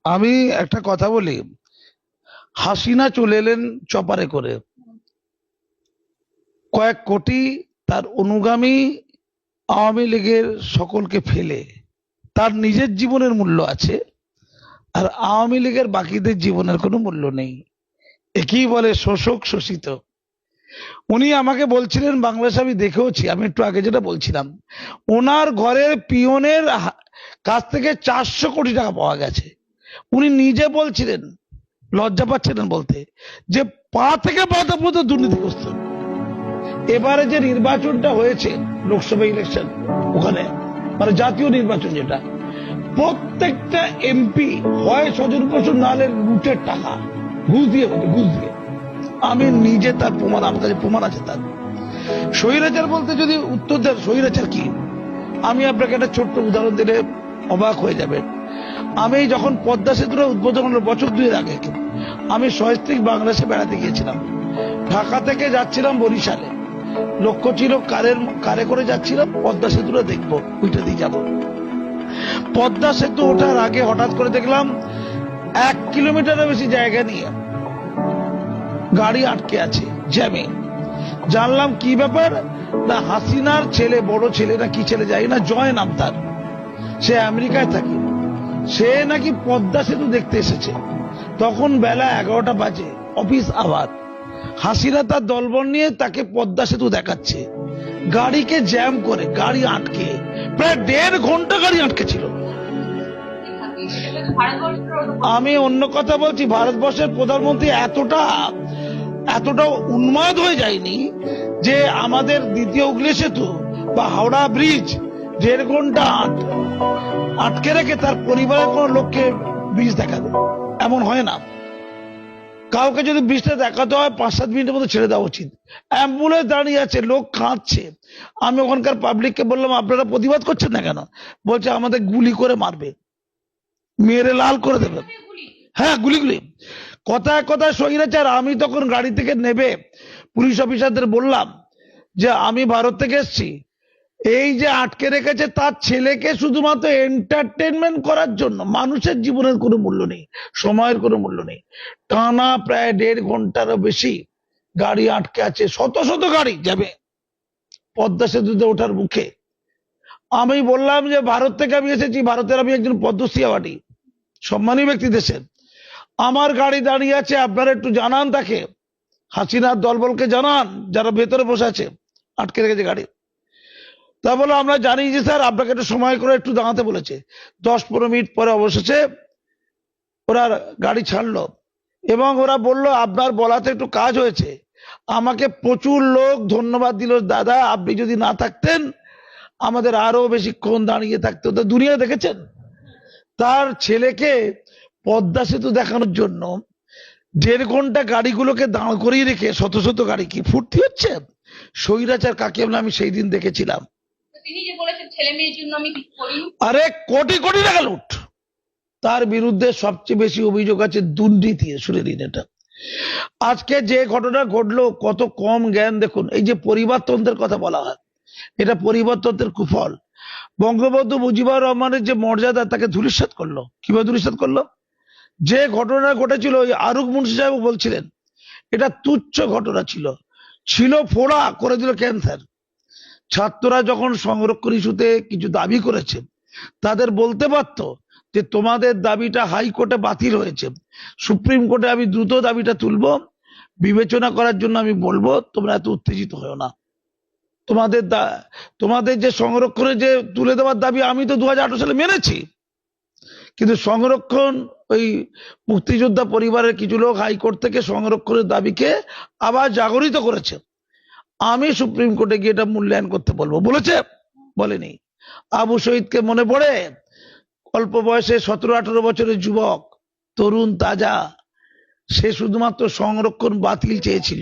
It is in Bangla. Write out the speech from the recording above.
আমি একটা কথা বলি। হাসিনা চলে এলেন চপারে করে, কয়েক কোটি তার অনুগামী আওয়ামী লীগের সকলকে ফেলে। তার নিজের জীবনের মূল্য আছে, আর আওয়ামী লীগের বাকিদের জীবনের কোনো মূল্য নেই। একেই বলে শোষক শোষিত। উনি আমাকে বলছিলেন, বাংলাদেশ আমি দেখেওছি, আমি একটু আগে যেটা বলছিলাম, ওনার ঘরের পিয়নের কাছ থেকে 400 কোটি টাকা পাওয়া গেছে। উনি নিজে বলছিলেন, লজ্জা পাচ্ছিলেন বলতে, যে পা থেকে পাতা পর্যন্ত দুর্নীতিগ্রস্ত। এবারে যে নির্বাচনটা হয়েছে, লোকসভা ইলেকশন, ওখানে মানে জাতীয় নির্বাচন, যেটা প্রত্যেকটা এমপি হয় স্বজন পোষণ, নাহলে লুটের টাকা ঘুষ দিয়ে হতো, ঘুষ দিয়ে। আমি নিজে তার প্রমাণ, আমার কাছে প্রমাণ আছে তার। স্বৈরাচার বলতে যদি উত্তর দেন স্বৈরাচার কি, আমি আপনাকে একটা ছোট্ট উদাহরণ দিলে অবাক হয়ে যাবেন। আমি যখন পদ্মা সেতুর উদ্বোধন হলো বছর 2 আগে, আমি সহস্ত্রীক বাংলাদেশে বেড়াতে গিয়েছিলাম। ঢাকা থেকে যাচ্ছিলাম বরিশালে, লক্ষ্য ছিল কারে করে যাচ্ছিলাম, পদ্মা সেতুটা দেখবো, ওইটা দিয়ে যাবো। পদ্মা সেতু ওঠার আগে হঠাৎ করে দেখলাম 1 কিলোমিটারের বেশি জায়গা নিয়ে গাড়ি আটকে আছে জ্যামে। জানলাম কি ব্যাপার, না হাসিনার ছেলে, বড় ছেলে না কি ছেলে যাই না, জয় নাম তার, সে আমেরিকায় থাকে, সে নাকি পদ্মা সেতু দেখতে এসেছে। তখন বেলা 11টা বাজে, অফিস আবার। হাসিনা তার দলবল নিয়ে তাকে পদ্মা সেতু দেখাচ্ছে, গাড়িকে জ্যাম করে, গাড়ি আটকে প্রায় 1.5 ঘন্টা গাড়ি আটকে ছিল। আমি অন্য কথা বলছি, ভারতবর্ষের প্রধানমন্ত্রী এতটা উন্মাদ হয়ে যায়নি যে আমাদের দ্বিতীয় হুগলি সেতু বা হাওড়া ব্রিজ 1.5 ঘন্টা আটকে রেখে তার পরিবারের কোন লোককে ব্রিজ দেখাবে। এমন হয় না। কাউকে যদি ব্রিজটা দেখাতে হয় 5-7 মিনিটের মধ্যে ছেড়ে দেওয়া উচিত। অ্যাম্বুলেন্স দাঁড়িয়ে আছে, লোক কাঁদছে। আমি ওখানকার পাবলিককে বললাম, আপনারা প্রতিবাদ করছেন না কেন? বলছে আমাদের গুলি করে মারবে, মেরে লাল করে দেবে। হ্যাঁ, গুলি। কথায় কথায় স্বৈরাচার। আমি তখন গাড়ি থেকে নেবে পুলিশ অফিসারদের বললাম যে আমি ভারত থেকে এসেছি, এই যে আটকে রেখেছে তার ছেলেকে শুধুমাত্র এন্টারটেনমেন্ট করার জন্য। মানুষের জীবনের কোনো মূল্য নেই, সময়ের কোনো মূল্য নেই। টানা প্রায় 1.5 ঘন্টারও বেশি গাড়ি আটকে আছে, শত শত গাড়ি যাবে পদ্মা সেতুতে ওঠার মুখে। আমি বললাম যে ভারত থেকে আমি এসেছি, ভারতের আমি একজন পদ্মশ্রী অ্যাওয়ার্ডি সম্মানী ব্যক্তি দেশের, আমার গাড়ি দাঁড়িয়ে আছে, আপনারা একটু জানান তাকে, হাসিনার দলবলকে জানান যারা ভেতরে বসে আছে, আটকে রেখেছে গাড়ি। তা বলে আমরা জানি যে স্যার আপনাকে একটু সময় করে একটু দাঁড়াতে বলেছে। 10-15 মিনিট পরে অবশেষে ওরা গাড়ি ছাড়লো এবং ওরা বলল আপনার বলাতে একটু কাজ হয়েছে। আমাকে প্রচুর লোক ধন্যবাদ দিল, দাদা আপনি যদি না থাকতেন আমাদের আরো বেশিক্ষণ দাঁড়িয়ে থাকতে হতো। দুনিয়া দেখেছেন, তার ছেলেকে পদ্মা সেতু দেখানোর জন্য 1.5 ঘন্টা গাড়িগুলোকে দাঁড় করিয়ে রেখে শত শত গাড়ি কি ফুর্তি হচ্ছে? স্বৈরাচার কাকে বলে আমি সেই দিন দেখেছিলাম। তিনি যে বলেছেন ছেলে মেয়ের জন্য আমি কিছু করি, আরে কোটি কোটি টাকা লুট। তার বিরুদ্ধে সবচেয়ে বেশি অভিযোগ আছে দুর্নীতি। শুনে নিন এটা। আজকে যে ঘটনা ঘটলো, কত কম জ্ঞান দেখুন। এই যে পরিবারতন্ত্রের কথা বলা হয়, এটা পরিবারতন্ত্রের কুফল। বঙ্গবন্ধু মুজিবুর রহমানের যে মর্যাদা, তাকে ধূলিসাৎ করলো। কিভাবে ধূলিসাৎ করলো? যে ঘটনা ঘটেছিল, ওই আরুক মুন্সি সাহেব বলছিলেন এটা তুচ্ছ ঘটনা ছিল ফোড়া করে দিল ক্যান্সার। ছাত্ররা যখন সংরক্ষণ ইস্যুতে কিছু দাবি করেছে, তাদের বলতে পারত যে তোমাদের দাবিটা হাইকোর্টে বাতিল হয়েছে, সুপ্রিম কোর্টে আমি দ্রুত দাবিটা তুলবো, বিবেচনা করার জন্য আমি বলবো, তোমরা এত উত্তেজিত হও না। তোমাদের যে সংরক্ষণের যে তুলে দেওয়ার দাবি আমি তো 2018 সালে মেনেছি, কিন্তু সংরক্ষণ, ওই মুক্তিযোদ্ধা পরিবারের কিছু লোক হাইকোর্ট থেকে সংরক্ষণের দাবিকে আবার জাগরিত করেছে। আমি সুপ্রিম কোর্টে গিয়ে এটা মূল্যায়ন করতে বলবো। বলেছে? বলেনি। আবু শহীদকে মনে পড়ে? অল্প বয়সে 17-18 বছরের যুবক, তরুণ তাজা, সে শুধুমাত্র সংরক্ষণ বাতিল চেয়েছিল।